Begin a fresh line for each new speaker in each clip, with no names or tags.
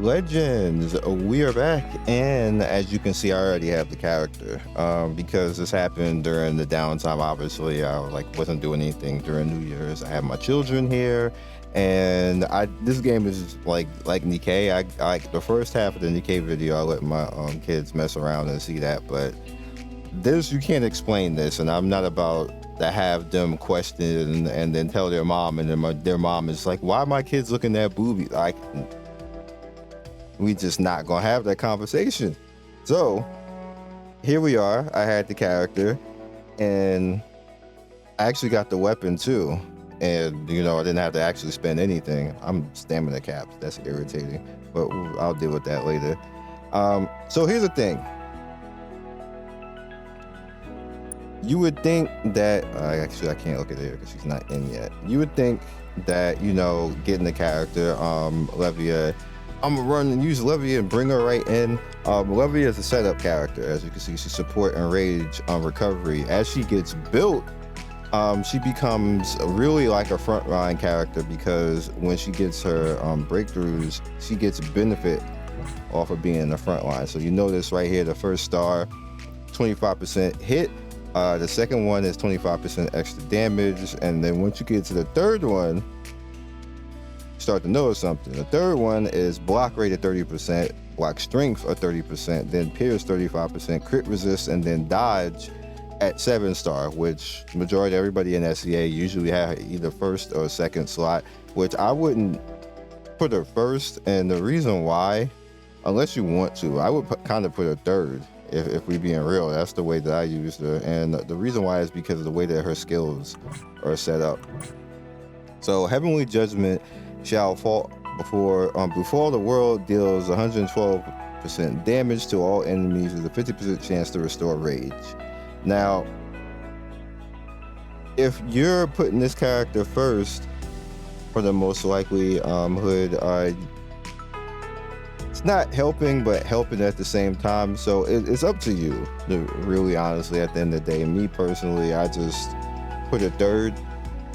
Legends, we are back, and as you can see, I already have the character because this happened during the downtime. Obviously, I wasn't doing anything during New Year's. I have my children here, and this game is like Nikkei. I like the first half of the Nikkei video. I let my kids mess around and see that, but this, you can't explain this, and I'm not about to have them question and then tell their mom, and then their mom is like, "Why are my kids looking at boobies?" Like, we just not gonna have that conversation. So here we are. I had the character, and I actually got the weapon too. And I didn't have to actually spend anything. I'm stamina capped. That's irritating, but I'll deal with that later. So here's the thing. You would think that actually I can't look at her because she's not in yet. You would think that getting the character, Levia. I'm gonna run and use Levia and bring her right in. Levia is a setup character. As you can see, she support enrage on recovery. As she gets built, she becomes really like a frontline character, because when she gets her breakthroughs, she gets benefit off of being in the front line. So you notice right here, the first star, 25% hit. The second one is 25% extra damage, and then once you get to the third one, start to notice something. The third one is block rate at 30%, block strength at 30%, then pierce 35%, crit resist, and then dodge at 7-star, which majority everybody in SCA usually have either first or second slot, which I wouldn't put her first. And the reason why, unless you want to, I would kind of put her third. If we being real, that's the way that I used her. And the reason why is because of the way that her skills are set up. So Heavenly Judgment shall fall before the world deals 112% damage to all enemies with a 50% chance to restore rage. Now, if you're putting this character first, for the most likely hood, it's not helping, but helping at the same time. So it's up to you, really, honestly, at the end of the day. Me personally, I just put her third.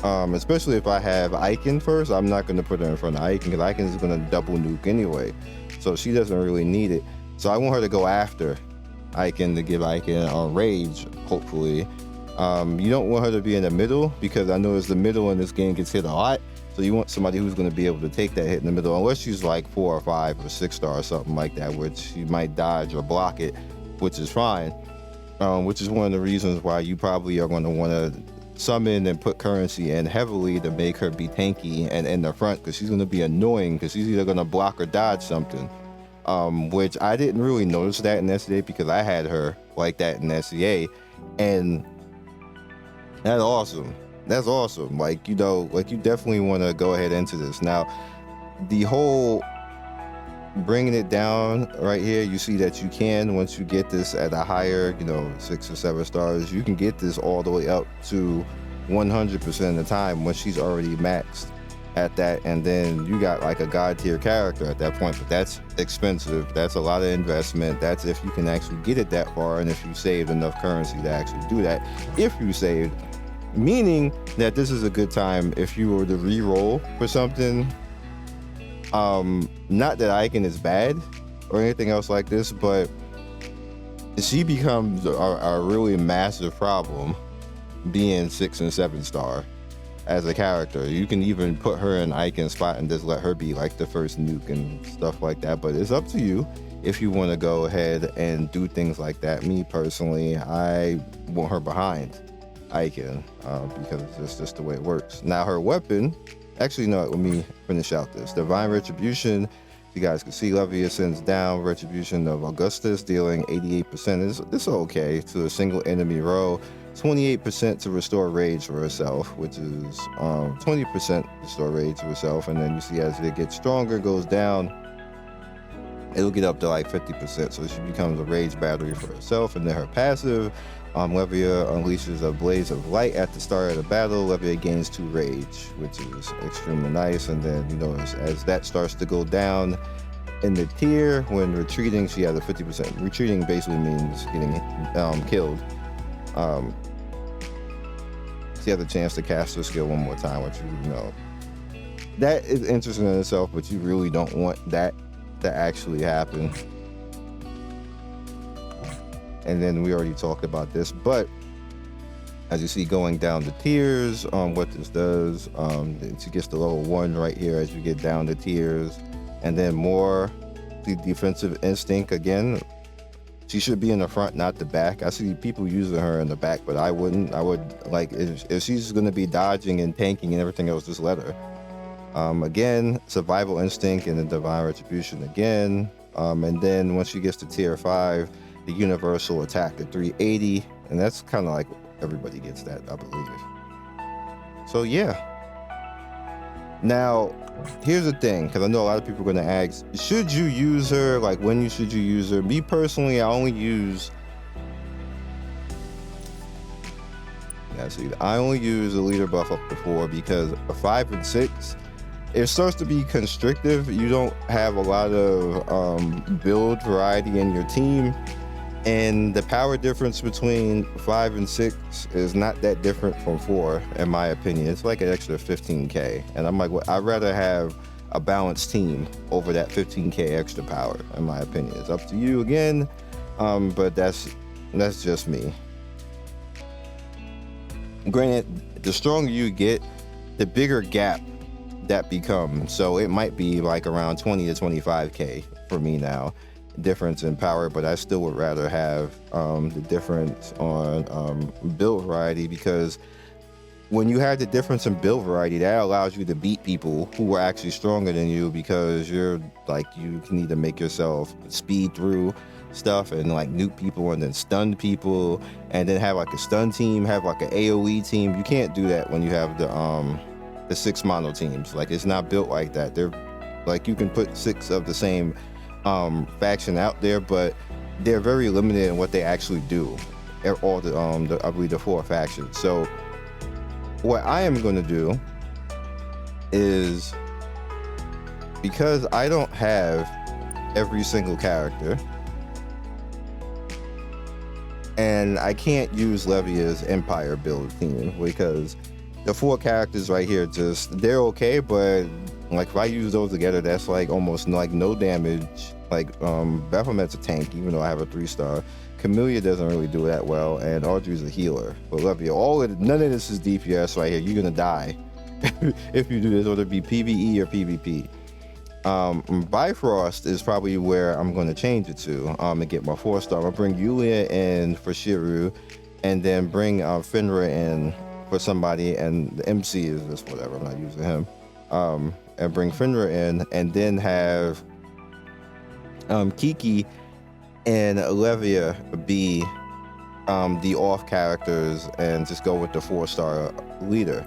Especially if I have Icon first, I'm not going to put her in front of Icon, because Icon is going to double nuke anyway. So she doesn't really need it. So I want her to go after Icon to give Icon rage, hopefully. You don't want her to be in the middle, because I notice the middle in this game gets hit a lot. So you want somebody who's going to be able to take that hit in the middle, unless she's like 4 or 5 or 6-star or something like that, which you might dodge or block it, which is fine. Which is one of the reasons why you probably are going to want to summon and put currency in heavily to make her be tanky and in the front, because she's going to be annoying, because she's either going to block or dodge something, which I didn't really notice that in SCA, because I had her like that in SCA, and that's awesome. Like, you definitely want to go ahead into this. Now, the whole bringing it down right here, you see that you can, once you get this at a higher 6 or 7 stars, you can get this all the way up to 100% of the time once she's already maxed at that. And then you got like a god tier character at that point, but that's expensive. That's a lot of investment. That's if you can actually get it that far, and if you saved enough currency to actually do that. If you saved, meaning that this is a good time if you were to re-roll for something. Not that Icon is bad or anything else like this, but she becomes a really massive problem being 6 and 7-star as a character. You can even put her in Icon spot and just let her be like the first nuke and stuff like that, but it's up to you if you want to go ahead and do things like that. Me personally, I want her behind Icon because it's just the way it works. Now her weapon, actually no, let me finish out this. Divine Retribution, you guys can see Levia sends down Retribution of Augustus, dealing 88%. It's okay to a single enemy row. 28% to restore rage for herself, which is 20% restore rage to herself. And then you see as it gets stronger, goes down, it'll get up to like 50%. So she becomes a rage battery for herself. And then her passive, Levia unleashes a blaze of light at the start of the battle. Levia gains 2 rage, which is extremely nice. And then, as that starts to go down in the tier, when retreating, she has a 50%. Retreating basically means getting killed. She has a chance to cast her skill one more time, which that is interesting in itself, but you really don't want that to actually happen. And then we already talked about this, but as you see, going down the tiers, what this does, it gets the level 1 right here as you get down the tiers, and then more the defensive instinct again. She should be in the front, not the back. I see people using her in the back, but I wouldn't. I would, like, if she's going to be dodging and tanking and everything else, just let her. Again, survival instinct and the divine retribution again. And then once she gets to tier 5, the universal attack at 380, and that's kind of like everybody gets that, I believe. So yeah. Now, here's the thing, because I know a lot of people are going to ask, should you use her? Like, when should you use her? Me personally, I only use the leader buff up to 4, because a 5 and 6, it starts to be constrictive. You don't have a lot of build variety in your team, and the power difference between 5 and 6 is not that different from 4, in my opinion. It's like an extra 15k, and I'm like, well, I'd rather have a balanced team over that 15k extra power, in my opinion. It's up to you again, but that's just me. Granted, the stronger you get, the bigger gap that becomes. So it might be like around 20 to 25k for me now, difference in power, but I still would rather have the difference on build variety, because when you have the difference in build variety, that allows you to beat people who are actually stronger than you, because you're like, you can either make yourself speed through stuff and like nuke people and then stun people, and then have like a stun team, have like an AoE team. You can't do that when you have the 6 mono teams. Like, it's not built like that. They're like, you can put 6 of the same faction out there, but they're very limited in what they actually do. All I believe the 4 factions. So what I am going to do is, because I don't have every single character, and I can't use Levia's Empire build team, because the 4 characters right here, they're okay, but like, if I use those together, that's like almost like no damage. Like, Baphomet's a tank, even though I have a 3-star. Camellia doesn't really do that well, and Audrey's a healer. But Levia, none of this is DPS right here. You're gonna die if you do this, whether it be PvE or PvP. Bifrost is probably where I'm gonna change it to, and get my 4-star. I'm gonna bring Yulia in for Shiru, and then bring Finra in for somebody, and the MC is just whatever, I'm not using him. And bring Finra in, and then have Kiki and Levia be the off characters, and just go with the 4-star leader.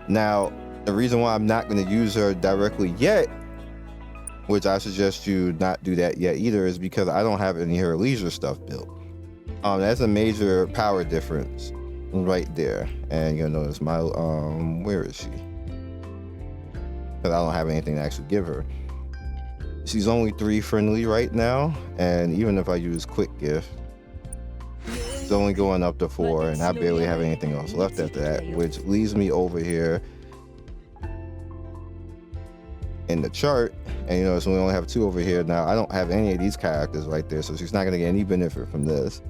Now, the reason why I'm not going to use her directly yet, which I suggest you not do that yet either, is because I don't have any of her leisure stuff built. That's a major power difference right there. And you'll notice my where is she? Because I don't have anything to actually give her. She's only 3 friendly right now, and even if I use quick gift, it's only going up to 4, and I barely have anything else left after that, which leaves me over here in the chart, and you notice we only have 2 over here. Now, I don't have any of these characters right there, so she's not going to get any benefit from this.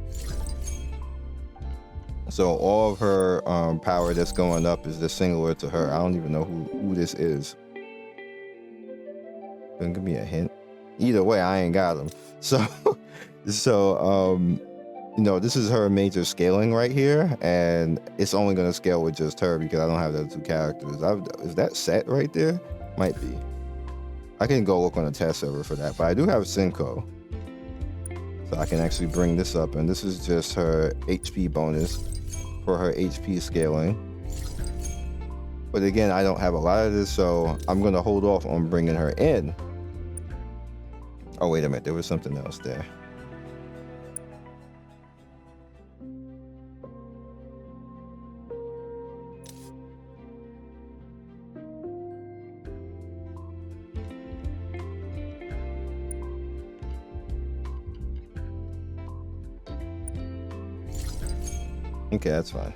So all of her power that's going up is just singular to her. I don't even know who this is. Don't give me a hint. Either way, I ain't got them. So you know, this is her major scaling right here, and it's only going to scale with just her because I don't have the 2 characters. Is that set right there? Might be. I can go look on the test server for that, but I do have Cinco, so I can actually bring this up, and this is just her HP bonus for her HP scaling. But again, I don't have a lot of this, so I'm going to hold off on bringing her in. Oh, wait a minute. There was something else there. Okay, that's fine.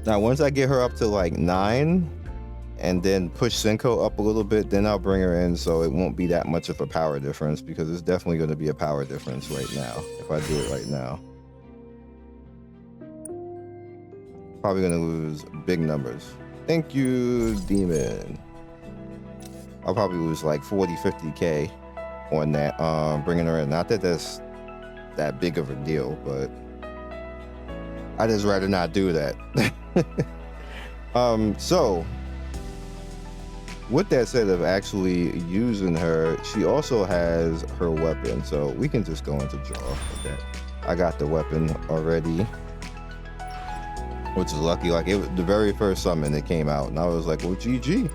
Now, once I get her up to like 9, and then push Senko up a little bit, then I'll bring her in so it won't be that much of a power difference, because it's definitely going to be a power difference right now if I do it right now. Probably going to lose big numbers. Thank you, Demon. I'll probably lose like 40-50k on that, bringing her in. Not that that's that big of a deal, but I just rather not do that. So with that said, of actually using her, she also has her weapon, so we can just go into draw with that. I got the weapon already, which is lucky. Like, it was the very first summon that came out, and I was like, well, GG.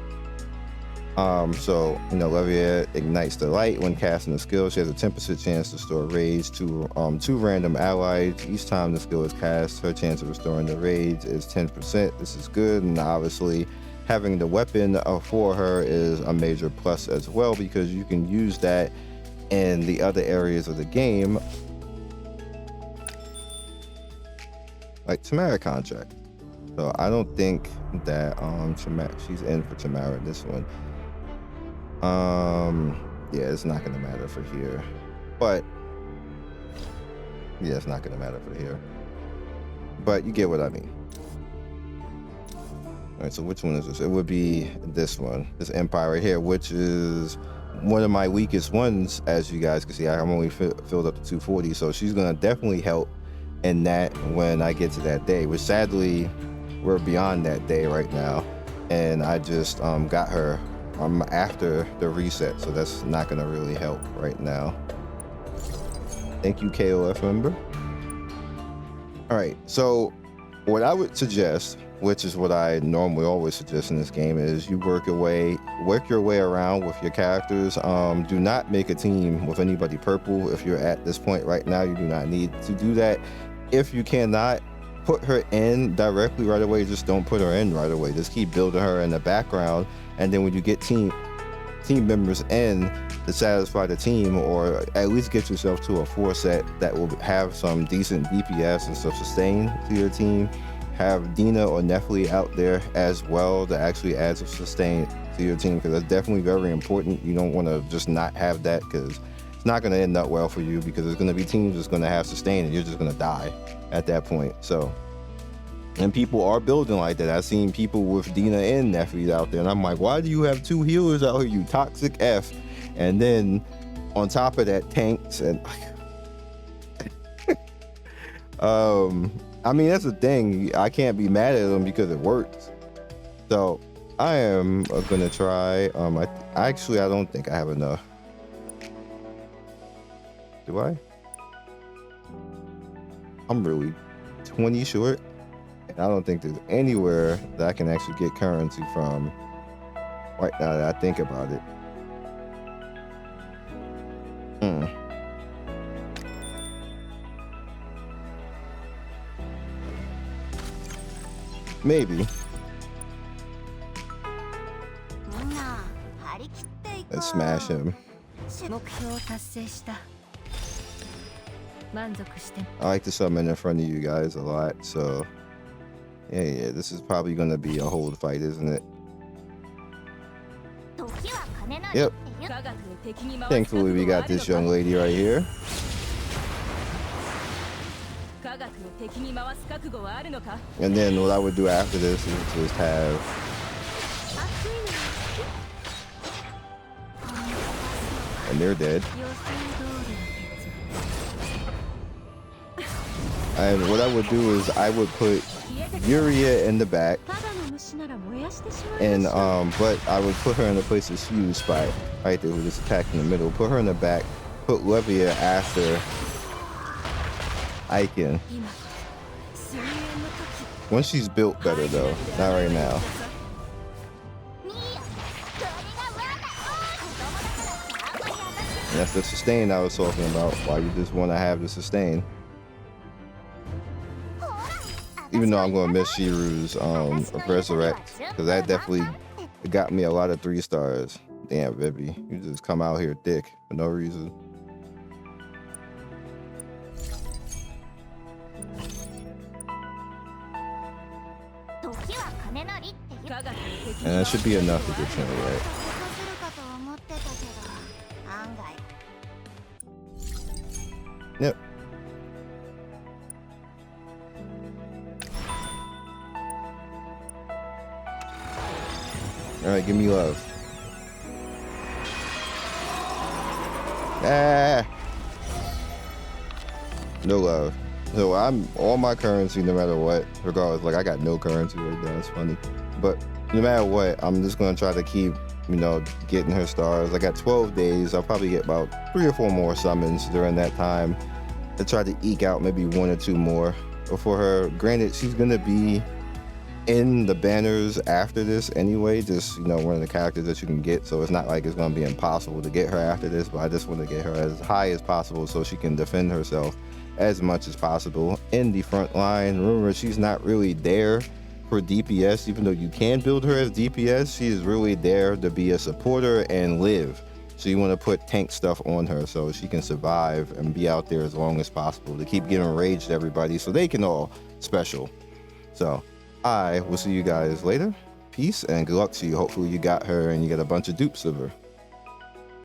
So, you know, Levia ignites the light when casting the skill. She has a 10% chance to restore rage to two random allies. Each time the skill is cast, her chance of restoring the rage is 10%. This is good, and obviously having the weapon for her is a major plus as well, because you can use that in the other areas of the game, like Tamara contract. So I don't think that she's in for Tamara this one. Yeah, it's not gonna matter for here, but yeah, it's not gonna matter for here, but you get what I mean. All right, so which one is this? It would be this one, this Empire right here, which is one of my weakest ones. As you guys can see, I'm only filled up to 240, so she's gonna definitely help in that when I get to that day, which sadly we're beyond that day right now, and I just got her after the reset, so that's not gonna really help right now. Thank you, KOF member. All right, so what I would suggest, which is what I normally always suggest in this game, is you work your way around with your characters. Do not make a team with anybody purple. If you're at this point right now, you do not need to do that. If you cannot put her in directly right away, just don't put her in right away. Just keep building her in the background, and then when you get team members in to satisfy the team, or at least get yourself to a 4 set that will have some decent DPS and stuff sustain to your team. Have Dina or Nephili out there as well to actually add some sustain to your team, because that's definitely very important. You don't want to just not have that, because it's not going to end up well for you, because there's going to be teams that's going to have sustain and you're just going to die at that point. So, and people are building like that. I've seen people with Dina and Nephili out there, and I'm like, why do you have 2 healers out here, you toxic F? And then on top of that, tanks. And I mean, that's the thing. I can't be mad at them because it works. So I am gonna try. I don't think I have enough. Do I? I'm really 20 short. I don't think there's anywhere that I can actually get currency from right now that I think about it. Maybe. Let's smash him. I like to summon in front of you guys a lot, so yeah, this is probably gonna be a hold fight, isn't it? Yep. Thankfully, we got this young lady right here. And then what I would do after this is just have and they're dead. And what I would do is I would put Yuria in the back, and but I would put her in the place of Fuse spot right there. We just attack in the middle. Put her in the back. Put Levia after Icon. Once she's built better, though, not right now. And that's the sustain I was talking about. Why you just want to have the sustain. Even though I'm going to miss Shiru's Resurrect, because that definitely got me a lot of 3 stars. Damn, Vivi, you just come out here thick for no reason. And that should be enough to get 10, right? Yep. Alright, give me love. Ah! No love. So I'm all my currency no matter what. Regardless, like I got no currency right now. It's funny. But no matter what, I'm just gonna try to keep, you know, getting her stars. I got 12 days. I'll probably get about 3 or 4 more summons during that time to try to eke out maybe 1 or 2 more for her. Granted, she's gonna be in the banners after this anyway, just, you know, one of the characters that you can get, so it's not like it's going to be impossible to get her after this, but I just want to get her as high as possible so she can defend herself as much as possible in the front line. Remember, she's not really there for DPS, even though you can build her as DPS. She is really there to be a supporter and live, so you want to put tank stuff on her so she can survive and be out there as long as possible to keep getting raged to everybody so they can all special. So I will see you guys later. Peace and good luck to you. Hopefully you got her and you get a bunch of dupes of her.